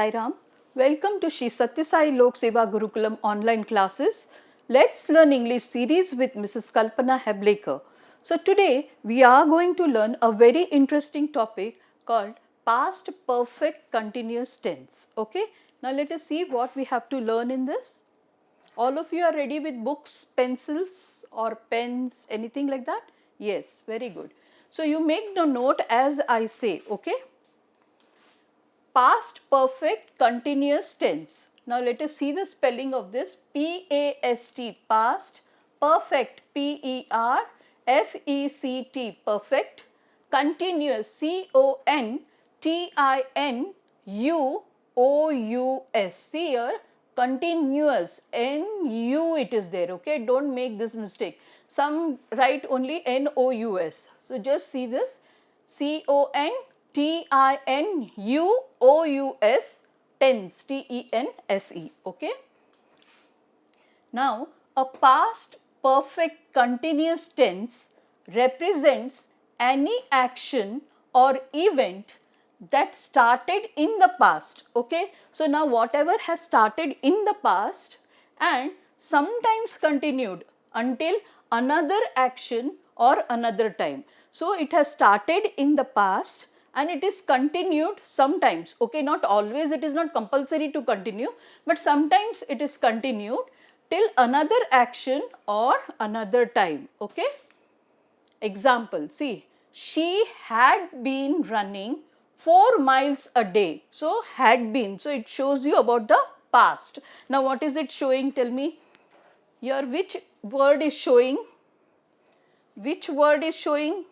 Sai Ram. Welcome to Shri Sathya Sai Lok Seva Gurukulam online classes. Let's learn English series with Mrs. Kalpana Heblekar. So today we are going to learn a very interesting topic called past perfect continuous tense. Okay, now let us see what we have to learn in this. All of you are ready with books, pencils or pens, anything like that? Yes, very good. So you make the note as I say, okay? Past perfect continuous tense. Now let us see the spelling of this. P-A-S-T, past, perfect, P-E-R-F-E-C-T, perfect, continuous, C-O-N-T-I-N-U-O-U-S. See here, continuous, N-U it is there, okay? Don't make this mistake. Some write only N-O-U-S. So just see this, C-O-N-T-I-N-U-O-U-S, tense, T-E-N-S-E, okay. Now, a past perfect continuous tense represents any action or event that started in the past, okay. So, now whatever has started in the past and sometimes continued until another action or another time. So, it has started in the past and it is continued sometimes, okay, not always, it is not compulsory to continue, but sometimes it is continued till another action or another time, okay. Example, see, she had been running 4 miles a day. So, had been, so it shows you about the past. Now, what is it showing? Tell me here, which word is showing? Which word is showing?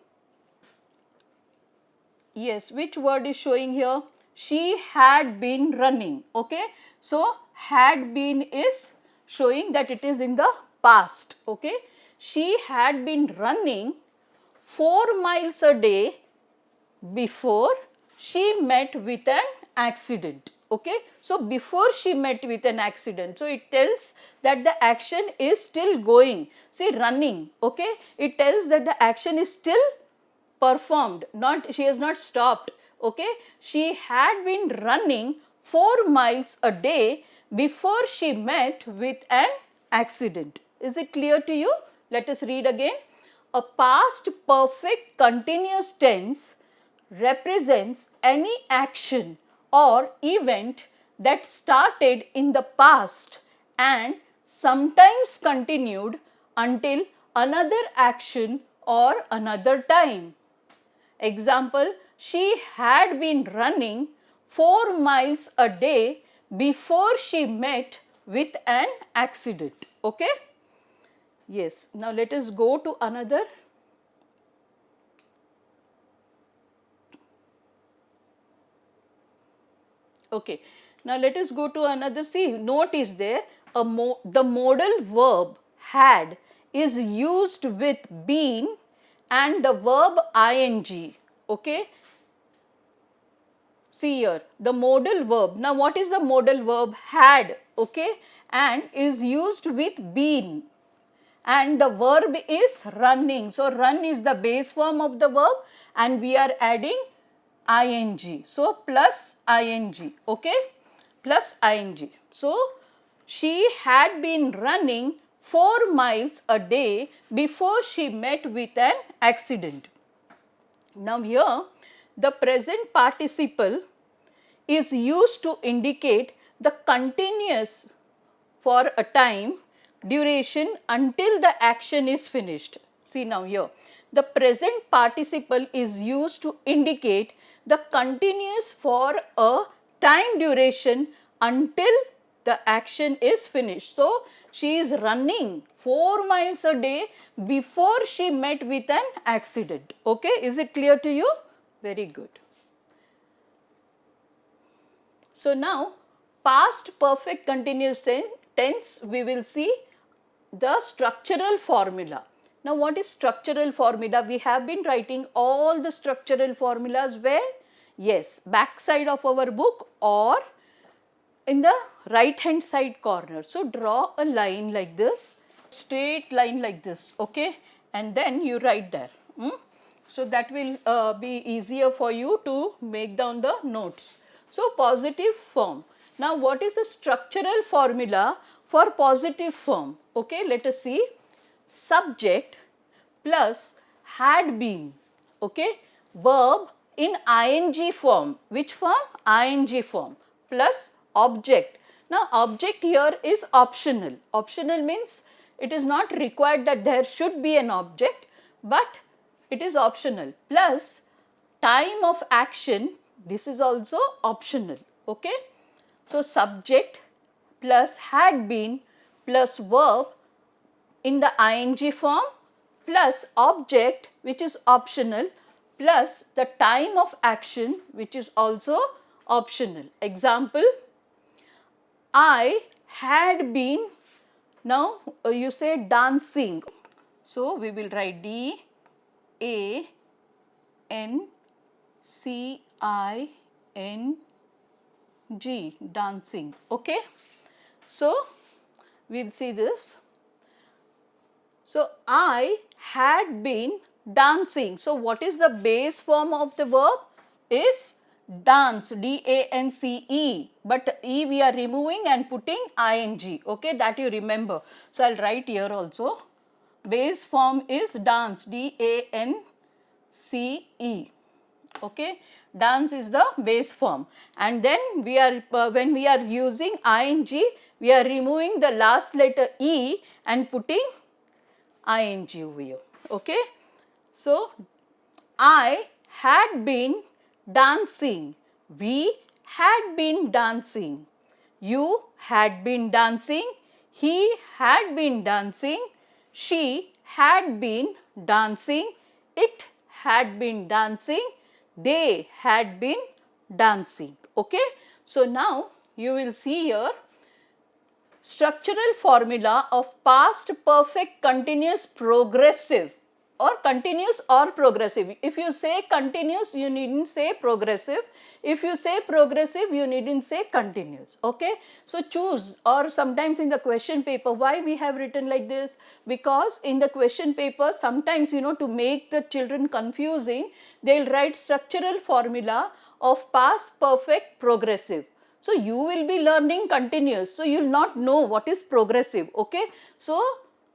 Yes, which word is showing here? She had been running, okay. So, had been is showing that it is in the past, okay. She had been running 4 miles a day before she met with an accident, okay. So, before she met with an accident, so it tells that the action is still going. See, running, okay, it tells that the action is still performed, not, she has not stopped, okay. She had been running 4 miles a day before she met with an accident. Is it clear to you? Let us read again. A past perfect continuous tense represents any action or event that started in the past and sometimes continued until another action or another time. Example, she had been running 4 miles a day before she met with an accident, okay. Yes, now let us go to another. Okay, now let us go to another. See, note is there, the modal verb had is used with been and the verb ing, okay. See here, the modal verb. Now, what is the modal verb? Had, okay, and is used with been. And the verb is running. So, run is the base form of the verb and we are adding ing. So, plus ing, okay, plus ing. So, she had been running 4 miles a day before she met with an accident. Now, here the present participle is used to indicate the continuous for a time duration until the action is finished. See now here, the present participle is used to indicate the continuous for a time duration until the action is finished. So, she is running 4 miles a day before she met with an accident. Okay, is it clear to you? Very good. So, now past perfect continuous tense, we will see the structural formula. Now, what is structural formula? We have been writing all the structural formulas where? Yes, back side of our book or in the right hand side corner. So, draw a line like this, straight line like this, okay, and then you write there. So, that will be easier for you to make down the notes. So positive form. Now what is the structural formula for positive form? Okay, let us see. Subject plus had been, okay, verb in ing form. Which form? Ing form, plus object. Now object here is optional. Optional means it is not required that there should be an object, but it is optional, plus time of action, this is also optional, okay. So subject plus had been plus verb in the ing form plus object which is optional plus the time of action which is also optional. Example, I had been, now you say dancing. So we will write DANCING, dancing, okay. So we will see this. So I had been dancing. So what is the base form of the verb? Is dance, DANCE, but E we are removing and putting ing, okay, that you remember. So I will write here also, base form is dance, DANCE, okay. Dance is the base form, and then we are when we are using ing, we are removing the last letter E and putting ing over here, okay. So I had been dancing, we had been dancing, you had been dancing, he had been dancing, she had been dancing, it had been dancing, they had been dancing, okay. So now you will see here structural formula of past perfect continuous progressive, or continuous or progressive. If you say continuous, you needn't say progressive. If you say progressive, you needn't say continuous, okay. So choose, or sometimes in the question paper, why we have written like this? Because in the question paper, sometimes to make the children confusing, they will write structural formula of past perfect progressive. So you will be learning continuous, so you will not know what is progressive, okay. So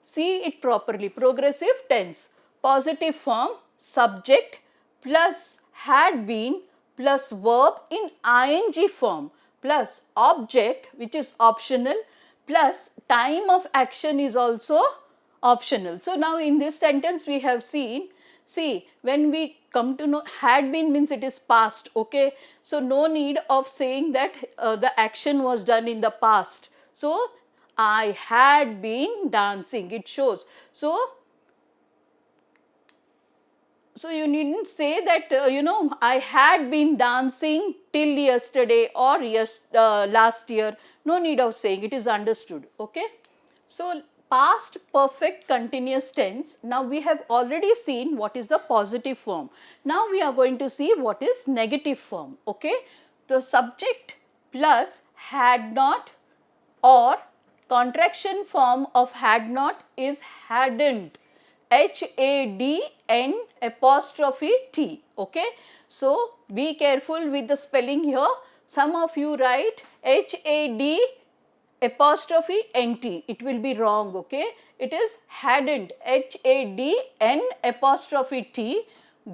see it properly. Progressive tense, positive form, subject plus had been plus verb in ing form plus object which is optional plus time of action is also optional. So now in this sentence we have seen, see, when we come to know had been means it is past, okay. So no need of saying that the action was done in the past. So I had been dancing, it shows. So you needn't say that I had been dancing till yesterday or last year. No need of saying, it is understood, okay. So past perfect continuous tense, now we have already seen what is the positive form. Now we are going to see what is negative form, okay. The subject plus had not, or contraction form of had not is hadn't, HADN apostrophe T, okay. So be careful with the spelling here. Some of you write HAD apostrophe NT, it will be wrong, okay. It is hadn't, HADN apostrophe T,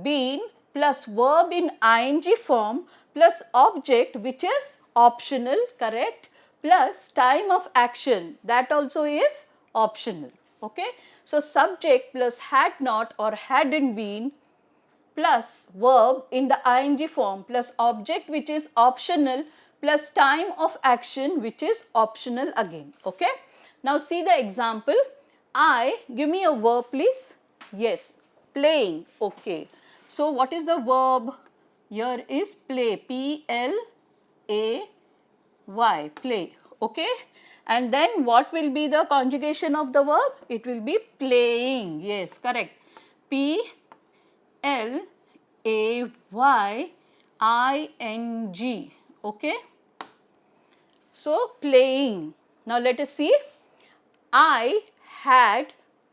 been plus verb in ing form plus object which is optional, correct, plus time of action, that also is optional, okay. So subject plus had not or hadn't been plus verb in the ing form plus object which is optional plus time of action which is optional again, okay. Now see the example. Give me a verb please. Yes, playing, okay. So what is the verb? Here is play, PLAY, play, okay. And then what will be the conjugation of the verb? It will be playing, yes, correct. PLAYING, okay. So playing. Now let us see. I had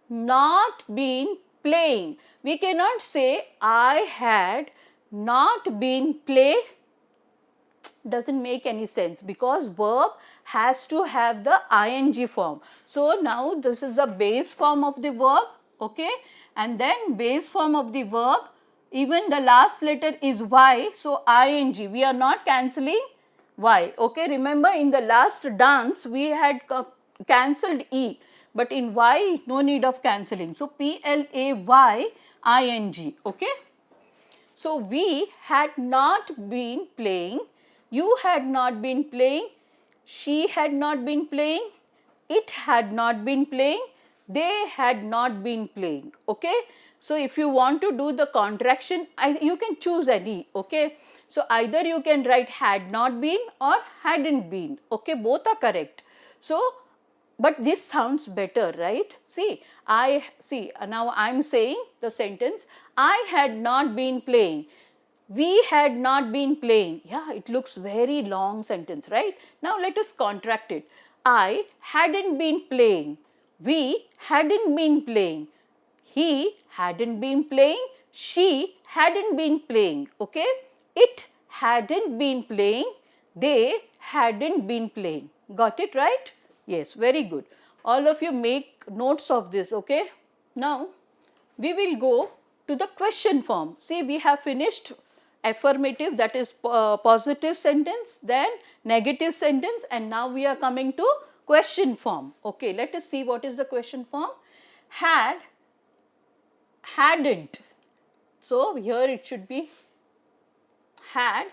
not been playing. We cannot say I had not been doesn't make any sense because verb has to have the ing form. So now this is the base form of the verb, okay, and then base form of the verb, even the last letter is y, so ing, we are not cancelling y, okay. Remember in the last dance we had cancelled e, but in y no need of cancelling, so play ing, okay. So we had not been playing, you had not been playing, she had not been playing, it had not been playing, they had not been playing, okay. So if you want to do the contraction, you can choose any, okay. So either you can write had not been or hadn't been, okay, both are correct. So but this sounds better, right? See, now I am saying the sentence, I had not been playing, we had not been playing. Yeah, it looks very long sentence, right? Now let us contract it. I hadn't been playing, we hadn't been playing, he hadn't been playing, she hadn't been playing, okay? It hadn't been playing, they hadn't been playing. Got it right? Yes, very good. All of you make notes of this, okay? Now, we will go to the question form. See, we have finished affirmative, that is positive sentence, then negative sentence, and now we are coming to question form. Okay, let us see what is the question form. Had, hadn't. So, here it should be had,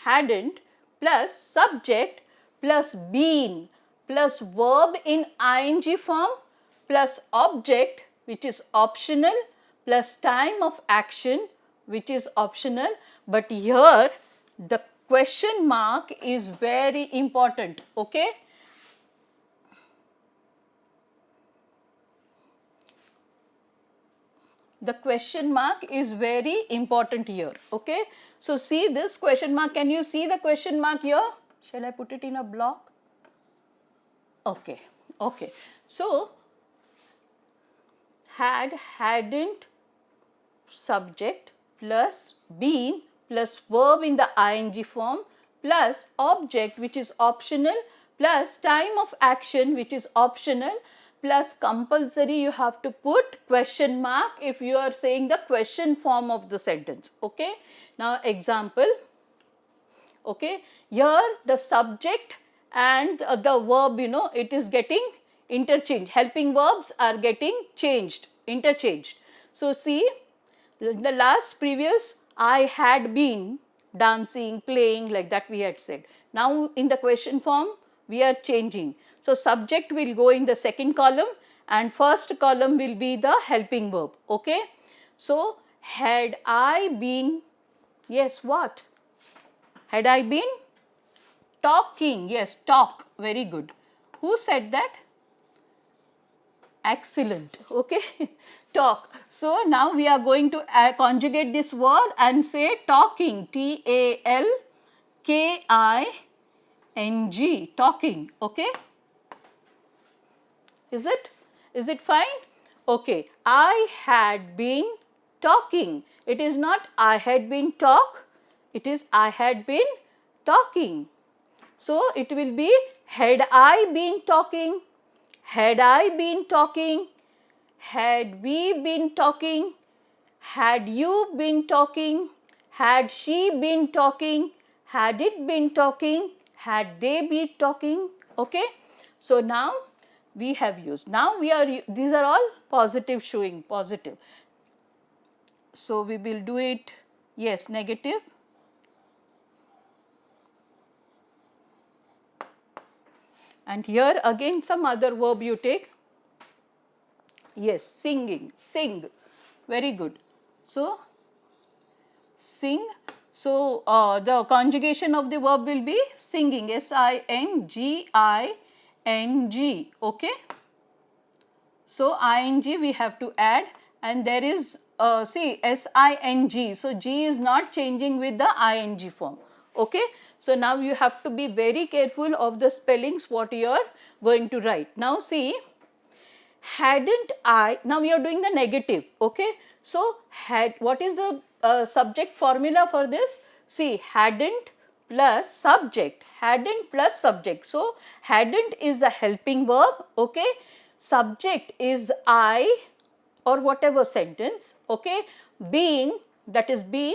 hadn't plus subject plus been plus verb in ing form plus object which is optional plus time of action which is optional, but here the question mark is very important, okay. The question mark is very important here, okay. So see this question mark, can you see the question mark here? Shall I put it in a block? Okay, okay. So had, hadn't, subject plus been plus verb in the ing form plus object which is optional plus time of action which is optional plus compulsory you have to put question mark if you are saying the question form of the sentence, okay. Now example, okay, here the subject and the verb, you know, it is getting interchanged, helping verbs are getting changed, interchanged. So see, the last previous I had been dancing, playing, like that we had said. Now in the question form we are changing. So subject will go in the second column and first column will be the helping verb, okay. So had I been, yes, what? Had I been talking? Yes, talk, very good. Who said that? Excellent, okay. Talk. So now we are going to conjugate this word and say talking, T-A-L-K-I-N-G, talking, okay. Is it fine? Okay, I had been talking. It is not I had been talk, it is I had been talking. So it will be had I been talking, had I been talking, had we been talking, had you been talking, had she been talking, had it been talking, had they been talking, okay. So now we have used, now we are, these are all positive, showing positive. So we will do it, yes, negative. And here again some other verb you take. Yes, singing, sing, very good. So sing, so the conjugation of the verb will be singing, S-I-N-G-I-N-G, okay. So ing we have to add, and there is see S-I-N-G, so G is not changing with the ing form, okay. So now you have to be very careful of the spellings what you are going to write. Now see, hadn't I, now we are doing the negative, okay. So had, what is the subject formula for this? See, hadn't plus subject, hadn't plus subject. So, hadn't is the helping verb, okay, subject is I or whatever sentence, okay, being, that is been,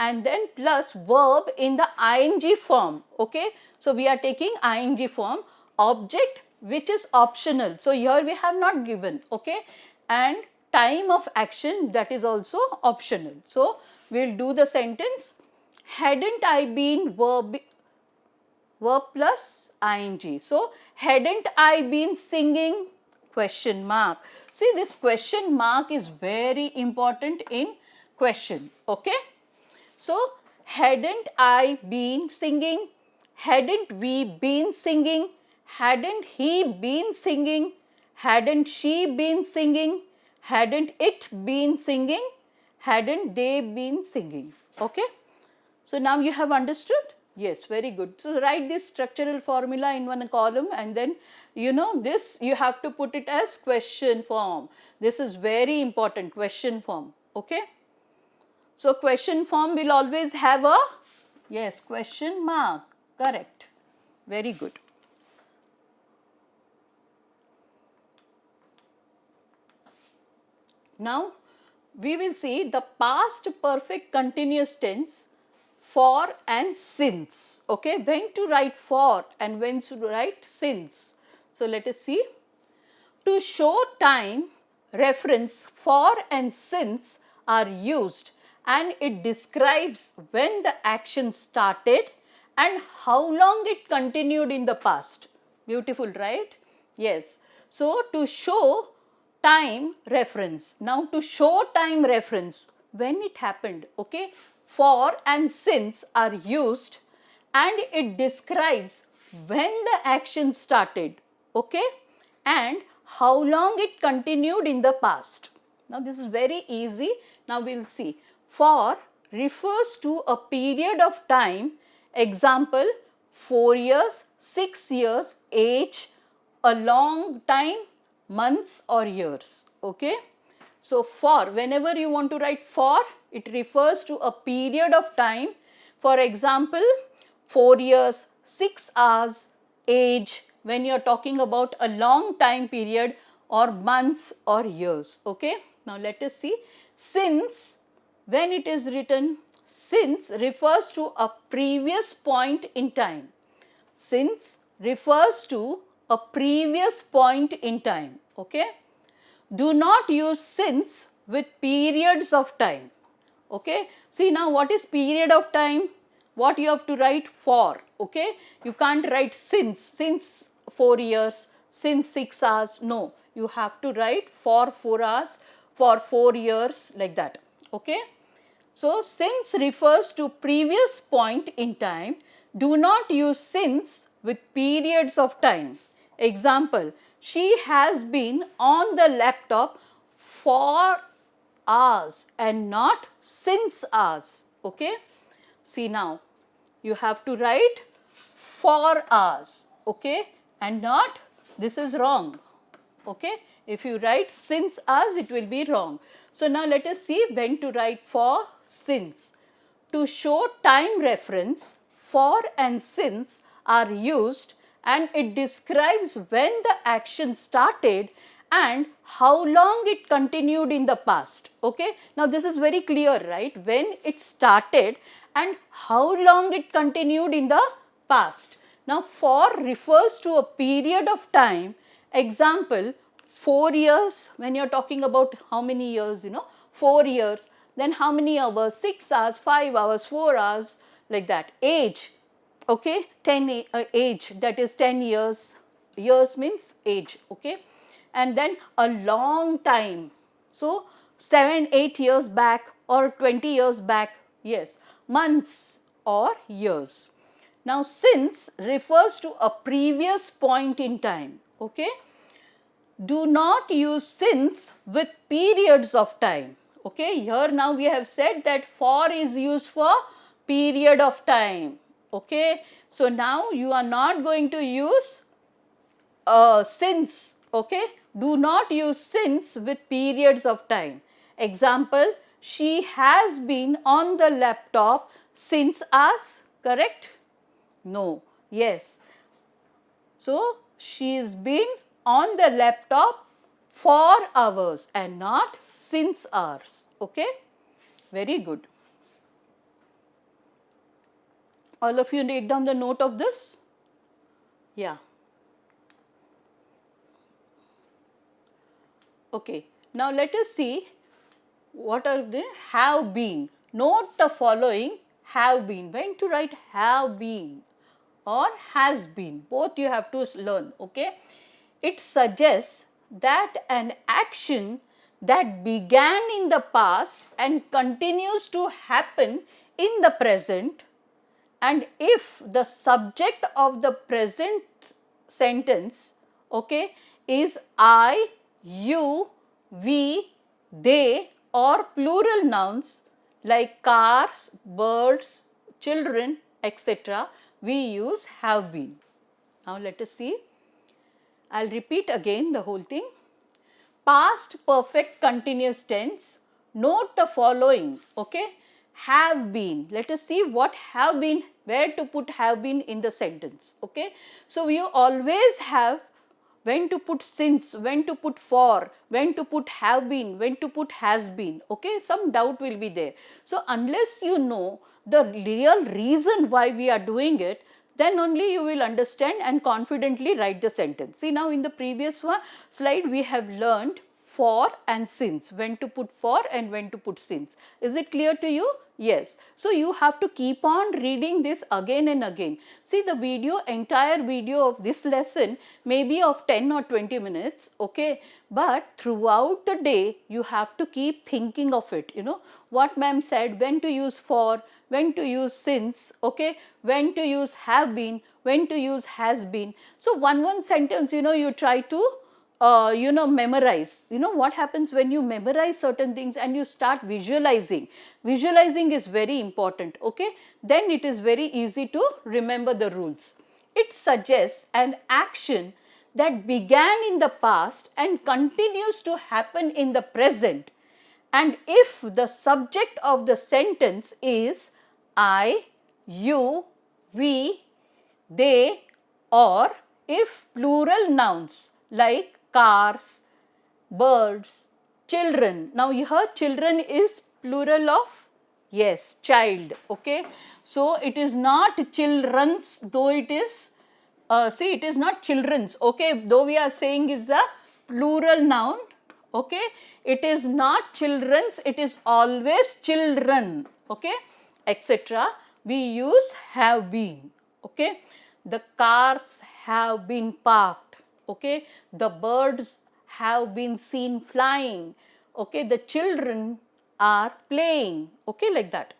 and then plus verb in the ing form, okay. So, we are taking ing form, object which is optional. So, here we have not given, okay, and time of action, that is also optional. So, we will do the sentence, hadn't I been verb plus ing. So, hadn't I been singing, question mark. See, this question mark is very important in question, okay. So, hadn't I been singing, hadn't we been singing, hadn't he been singing, hadn't she been singing, hadn't it been singing, hadn't they been singing, okay. So, now you have understood? Yes, very good. So, write this structural formula in one column, and then this you have to put it as question form. This is very important, question form, okay. So, question form will always have a, yes, question mark, correct, very good. Now, we will see the past perfect continuous tense for and since, okay, when to write for and when to write since. So, let us see. To show time, reference for and since are used, and it describes when the action started and how long it continued in the past. Beautiful, right? Yes. So, to show time reference. Now, to show time reference, when it happened, okay, for and since are used, and it describes when the action started, okay, and how long it continued in the past. Now, this is very easy. Now, we will see. For refers to a period of time, example 4 years, 6 years, age, a long time, months or years, okay. So, for, whenever you want to write for, it refers to a period of time. For example, 4 years, 6 hours, age, when you are talking about a long time period, or months or years, okay. Now, let us see. Since, when it is written, since refers to a previous point in time. Since refers to a previous point in time, okay. Do not use since with periods of time, okay. See, now what is period of time? What you have to write? For, okay. You can't write since 4 years, since 6 hours, no. You have to write for 4 hours, for 4 years, like that, okay. So, since refers to previous point in time. Do not use since with periods of time. Example, she has been on the laptop for hours and not since hours, okay. See, now you have to write for hours, okay, and not, this is wrong, okay. If you write since hours, it will be wrong. So, now let us see when to write for, since. To show time reference, for and since are used, and it describes when the action started and how long it continued in the past, okay. Now, this is very clear, right, when it started and how long it continued in the past. Now, for refers to a period of time, example 4 years, when you are talking about how many years, 4 years, then how many hours, 6 hours, 5 hours, 4 hours, like that. Age, okay, age, that is 10 years, years means age, okay, and then a long time. So, 7, 8 years back or 20 years back, yes, months or years. Now, since refers to a previous point in time, okay. Do not use since with periods of time, okay. Here now we have said that for is used for period of time, okay. So, now you are not going to use since, okay. Do not use since with periods of time. Example, she has been on the laptop since hours, correct? No. Yes. So, she's been on the laptop for hours and not since hours. Okay. Very good. All of you take down the note of this? Yeah. Okay. Now, let us see what are the have been. Note the following have been. When to write have been or has been, both you have to learn. Okay. It suggests that an action that began in the past and continues to happen in the present, and if the subject of the present sentence, okay, is I, you, we, they, or plural nouns like cars, birds, children, etc., we use have been. Now, let us see. I will repeat again the whole thing. Past perfect continuous tense. Note the following. Okay. Have been. Let us see what have been, where to put have been in the sentence. Okay. So, we always have when to put since, when to put for, when to put have been, when to put has been. Okay. Some doubt will be there. So, unless you know the real reason why we are doing it, then only you will understand and confidently write the sentence. See, now in the previous slide we have learned for and since, when to put for and when to put since. Is it clear to you? Yes. So, you have to keep on reading this again and again. See, the entire video of this lesson may be of 10 or 20 minutes, okay, but throughout the day you have to keep thinking of it, what ma'am said, when to use for, when to use since, okay, when to use have been, when to use has been. So, one sentence, you try to memorize. What happens when you memorize certain things and you start visualizing. Visualizing is very important, okay. Then it is very easy to remember the rules. It suggests an action that began in the past and continues to happen in the present. And if the subject of the sentence is I, you, we, they, or if plural nouns like cars, birds, children. Now, here children is plural of, yes, child, okay. So, it is not children's, though it is, see, it is not children's, okay, though we are saying is a plural noun, okay. It is not children's, it is always children, okay, etc. We use have been, okay. The cars have been parked. Okay, the birds have been seen flying. Okay, the children are playing. Okay, like that.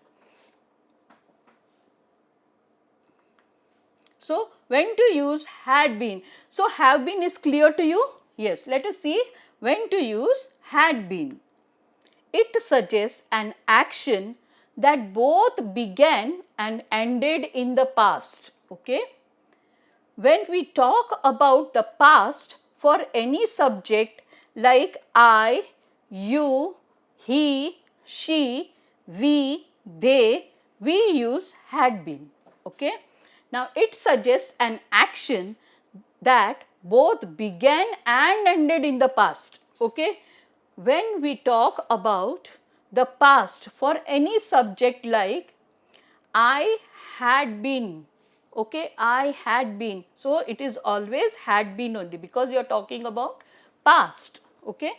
So, when to use had been. So, have been is clear to you? Yes, let us see when to use had been. It suggests an action that both began and ended in the past. Okay. When we talk about the past for any subject like I, you, he, she, we, they, we use had been. Okay. Now, it suggests an action that both began and ended in the past. Okay. When we talk about the past for any subject like I had been. Okay, I had been. So, it is always had been only because you are talking about past. Okay.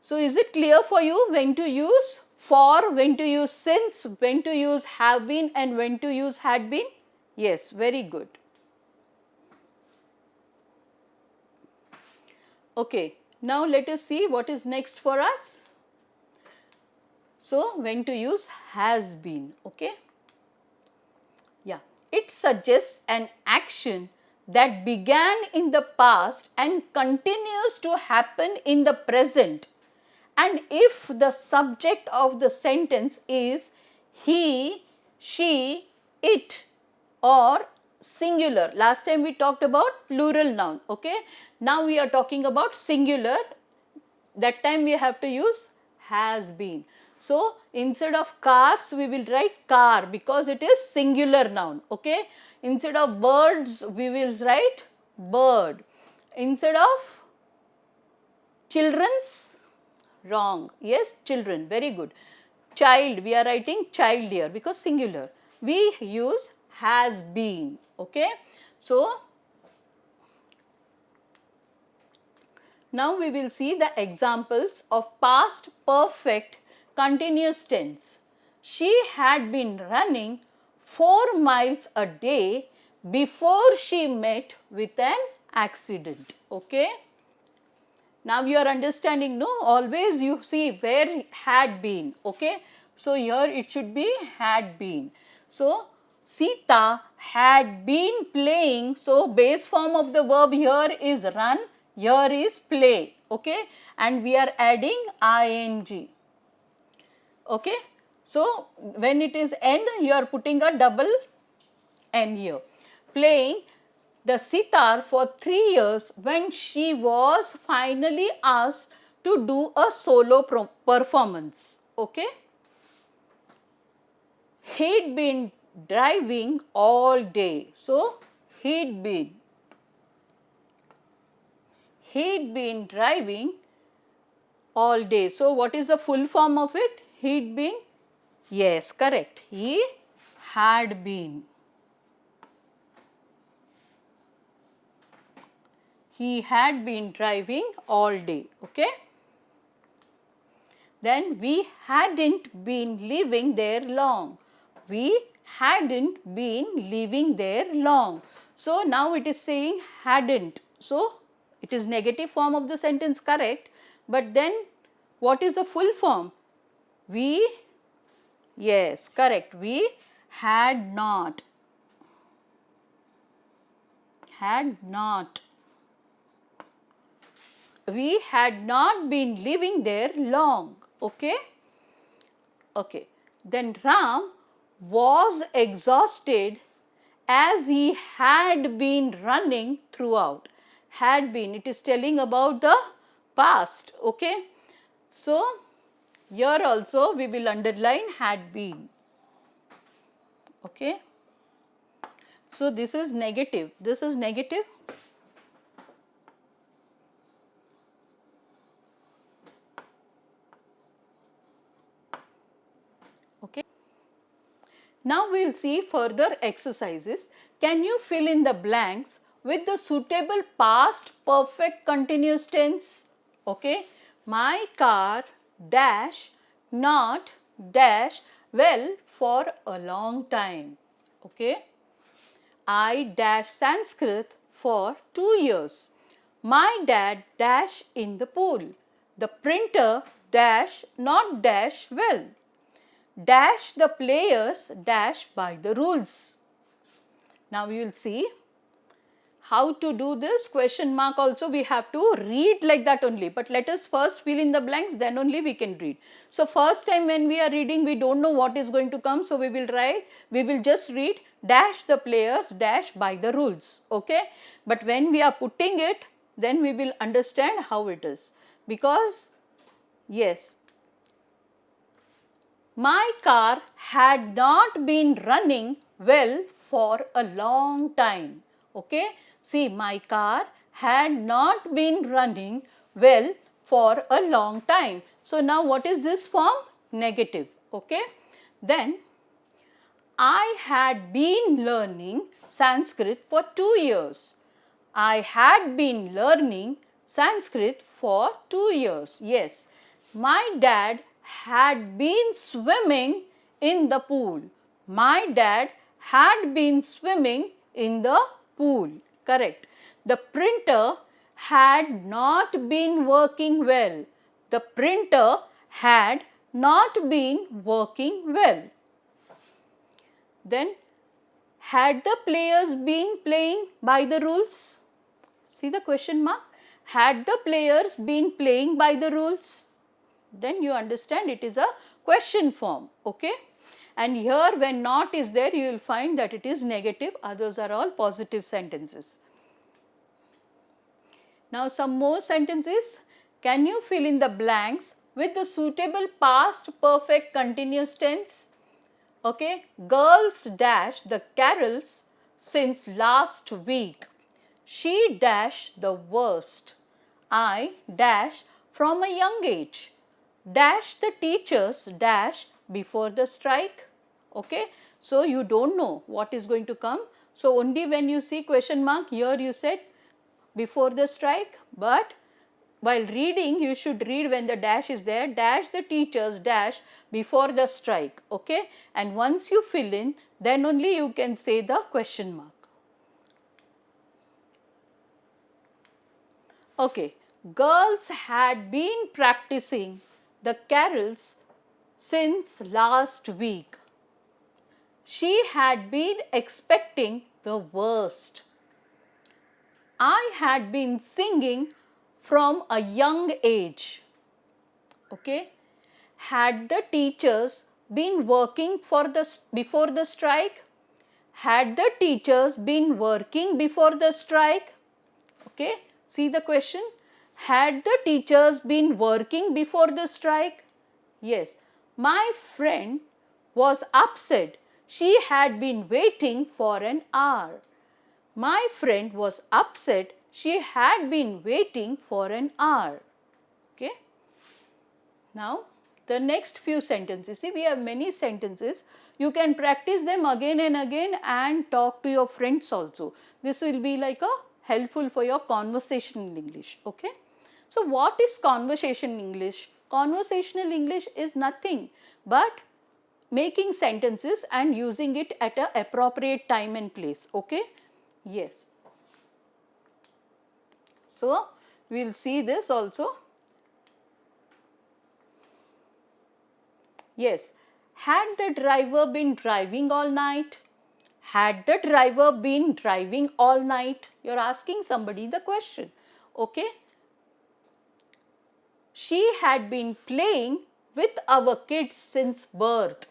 So, is it clear for you when to use for, when to use since, when to use have been and when to use had been? Yes, very good. Okay. Now, let us see what is next for us. So, when to use has been. Okay. Yeah. It suggests an action that began in the past and continues to happen in the present. And if the subject of the sentence is he, she, it, or singular. Last time we talked about plural noun. Okay. Now we are talking about singular. That time we have to use has been. So instead of cars we will write car because it is singular noun. Okay. Instead of birds we will write bird. Instead of children's, wrong, yes, children, very good. Child, we are writing child here because singular. We use has been. Okay. So now we will see the examples of past perfect continuous tense. She had been running 4 miles a day before she met with an accident. Okay. Now you are understanding, no? Always you see where had been. Okay. So here it should be had been. So Sita had been playing. So base form of the verb here is run. Here is play. Okay. And we are adding ing. Okay. So when it is end, you are putting a double n here. Playing the sitar for 3 years when she was finally asked to do a solo performance. Okay. He'd been driving all day. So he'd been driving all day. So what is the full form of it? He'd been, yes, correct. He had been. He had been driving all day. Okay. Then we hadn't been living there long. We hadn't been living there long. So now it is saying hadn't. So it is negative form of the sentence, correct. But then what is the full form? We, yes, correct. We had not. Had not. We had not been living there long. Okay. Okay. Then Ram was exhausted as he had been running throughout. Had been, it is telling about the past. Okay. So here also we will underline had been. Okay. So this is negative. This is negative. Okay. Now we will see further exercises. Can you fill in the blanks with the suitable past perfect continuous tense? Okay. My car dash not dash well for a long time. Okay. I dash Sanskrit for 2 years. My dad dash in the pool. The printer dash not dash well. Dash the players dash by the rules. Now you will see how to do this. Question mark also we have to read like that only. But let us first fill in the blanks, then only we can read. So first time when we are reading, we don't know what is going to come. So we will write, we will just read dash the players dash by the rules. Okay. But when we are putting it, then we will understand how it is. Because yes, my car had not been running well for a long time. Okay. See, my car had not been running well for a long time. So now what is this form? Negative. Okay. Then I had been learning Sanskrit for 2 years. I had been learning Sanskrit for 2 years. Yes. My dad had been swimming in the pool. My dad had been swimming in the pool. Correct. The printer had not been working well. The printer had not been working well. Then, had the players been playing by the rules? See the question mark? Had the players been playing by the rules? Then you understand it is a question form. Okay. And here when not is there, you will find that it is negative, others are all positive sentences. Now some more sentences. Can you fill in the blanks with the suitable past perfect continuous tense. Okay, girls dash the carols since last week. She dash the worst. I dash from a young age. Dash the teachers dash before the strike. Okay, so you don't know what is going to come. So only when you see question mark, here you said before the strike, but while reading you should read when the dash is there, dash the teachers dash before the strike. Okay, and once you fill in, then only you can say the question mark. Okay, girls had been practicing the carols since last week. She had been expecting the worst. I had been singing from a young age. Okay, had the teachers been working before the strike? Had the teachers been working before the strike? Okay, see the question. Had the teachers been working before the strike? Yes. My friend was upset. She had been waiting for an hour. My friend was upset. She had been waiting for an hour. Okay. Now, the next few sentences. See, we have many sentences. You can practice them again and again and talk to your friends also. This will be like a helpful for your conversational English. Okay. So, what is conversational English? Conversational English is nothing but making sentences and using it at an appropriate time and place. Okay. Yes. So, we will see this also. Yes. Had the driver been driving all night? Had the driver been driving all night? You are asking somebody the question. Okay. She had been playing with our kids since birth.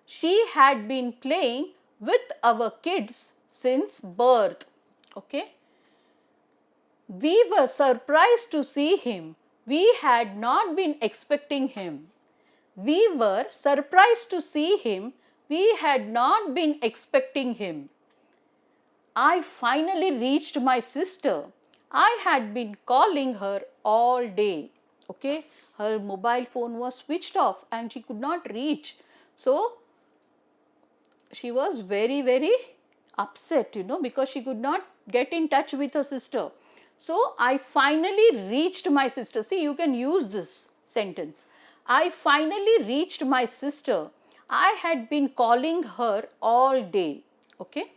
She had been playing with our kids since birth. Okay. We were surprised to see him. We had not been expecting him. We were surprised to see him. We had not been expecting him. I finally reached my sister. I had been calling her all day. Okay, her mobile phone was switched off and she could not reach. So, she was very upset, because she could not get in touch with her sister. So, I finally reached my sister. See, you can use this sentence. I finally reached my sister. I had been calling her all day. Okay.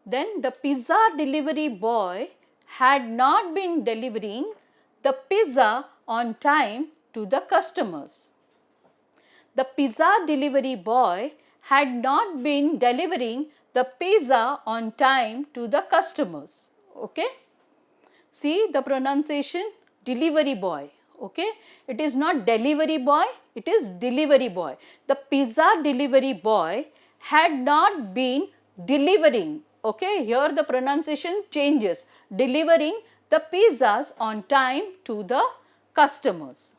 Then the pizza delivery boy had not been delivering the pizza on time to the customers. The pizza delivery boy had not been delivering the pizza on time to the customers. Okay. See the pronunciation, delivery boy. Okay. It is not delivery boy, it is delivery boy. The pizza delivery boy had not been delivering. Okay. Here the pronunciation changes. Delivering the pizzas on time to the customers.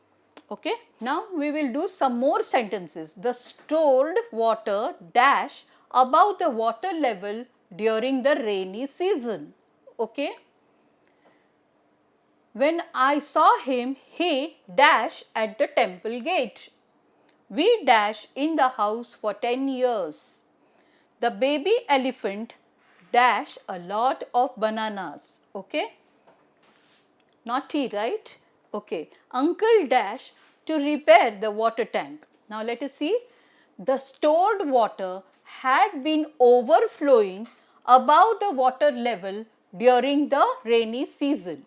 Okay. Now we will do some more sentences. The stored water dash above the water level during the rainy season. Okay. When I saw him, he dash at the temple gate. We dash in the house for 10 years. The baby elephant dash a lot of bananas. Okay. Naughty, right? Okay. Uncle dash to repair the water tank. Now let us see. The stored water had been overflowing above the water level during the rainy season.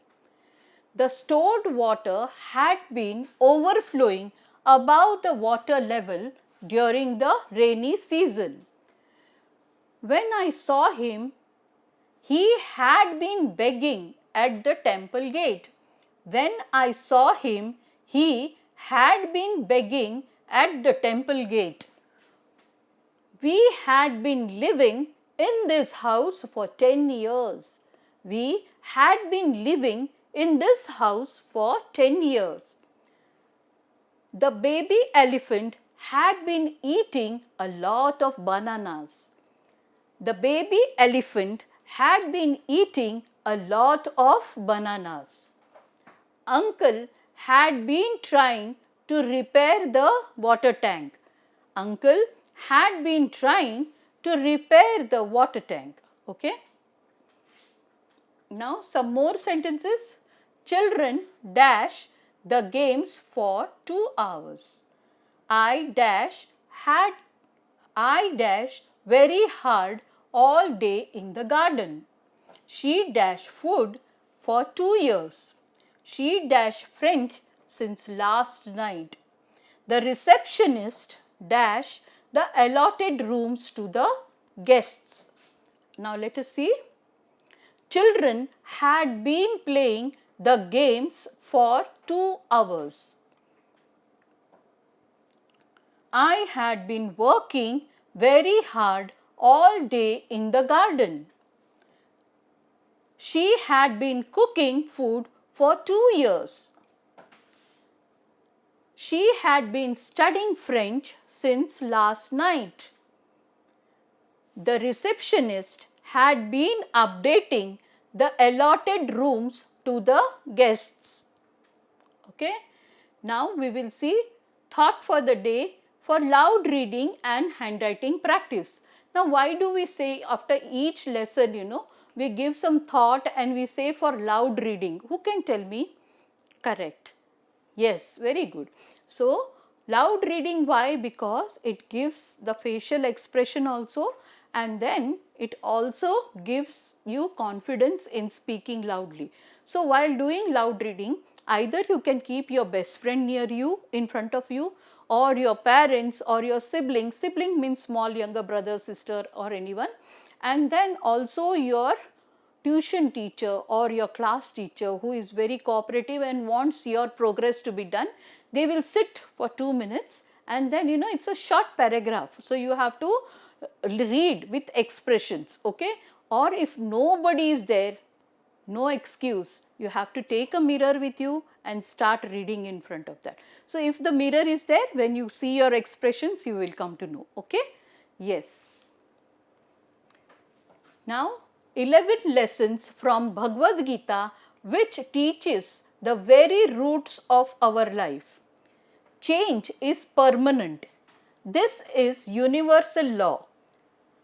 The stored water had been overflowing above the water level during the rainy season. When I saw him, he had been begging at the temple gate. When I saw him, he had been begging at the temple gate. We had been living in this house for 10 years. We had been living in this house for 10 years. the baby elephant had been eating a lot of bananas. The baby elephant had been eating a lot of bananas. Uncle had been trying to repair the water tank. Uncle had been trying to repair the water tank. Okay. Now some more sentences. Children dash the games for 2 hours. I dash very hard all day in the garden. She dash food for 2 years. She dash French since last night. The receptionist dash the allotted rooms to the guests. Now let us see. Children had been playing the games for 2 hours. I had been working very hard all day in the garden. She had been cooking food for 2 years. She had been studying French since last night. The receptionist had been updating the allotted rooms to the guests. Okay. Now we will see thought for the day for loud reading and handwriting practice. Now why do we say after each lesson, we give some thought and we say for loud reading? Who can tell me? Correct. Yes, very good. So loud reading, why? Because it gives the facial expression also, and then it also gives you confidence in speaking loudly. So while doing loud reading, either you can keep your best friend near you, in front of you, or your parents or your siblings. Sibling means small younger brother, sister or anyone. And then also your tuition teacher or your class teacher who is very cooperative and wants your progress to be done. They will sit for 2 minutes and then it's a short paragraph. So you have to read with expressions, okay? Or if nobody is there, no excuse, you have to take a mirror with you and start reading in front of that. So if the mirror is there, when you see your expressions, you will come to know, okay? Yes. Now 11 lessons from Bhagavad Gita which teaches the very roots of our life. Change is permanent. This is universal law.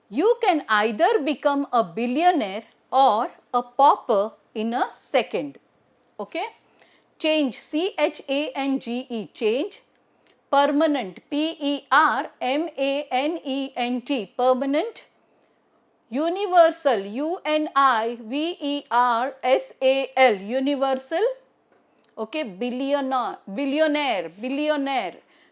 You can either become a billionaire or a pauper in a second. Okay? Change, C-H-A-N-G-E, change. Permanent, P-E-R-M-A-N-E-N-T, permanent. Universal, U-N-I-V-E-R-S-A-L, universal. Okay, billionaire,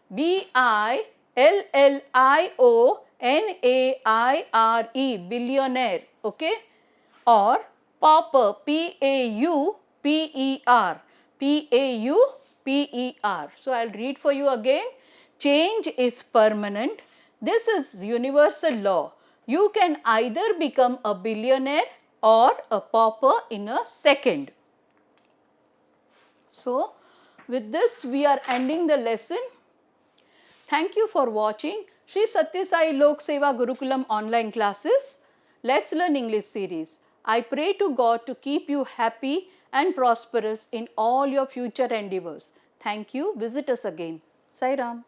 B-I-L-L-I-O-N-A-I-R-E, billionaire, okay. Or pauper, P-A-U-P-E-R, P-A-U-P-E-R. So I'll read for you again. Change is permanent. This is universal law. You can either become a billionaire or a pauper in a second. So with this we are ending the lesson. Thank you for watching Sri Sathya Sai Lok Seva Gurukulam online classes. Let's Learn English series. I pray to God to keep you happy and prosperous in all your future endeavors. Thank you. Visit us again. Sai Ram.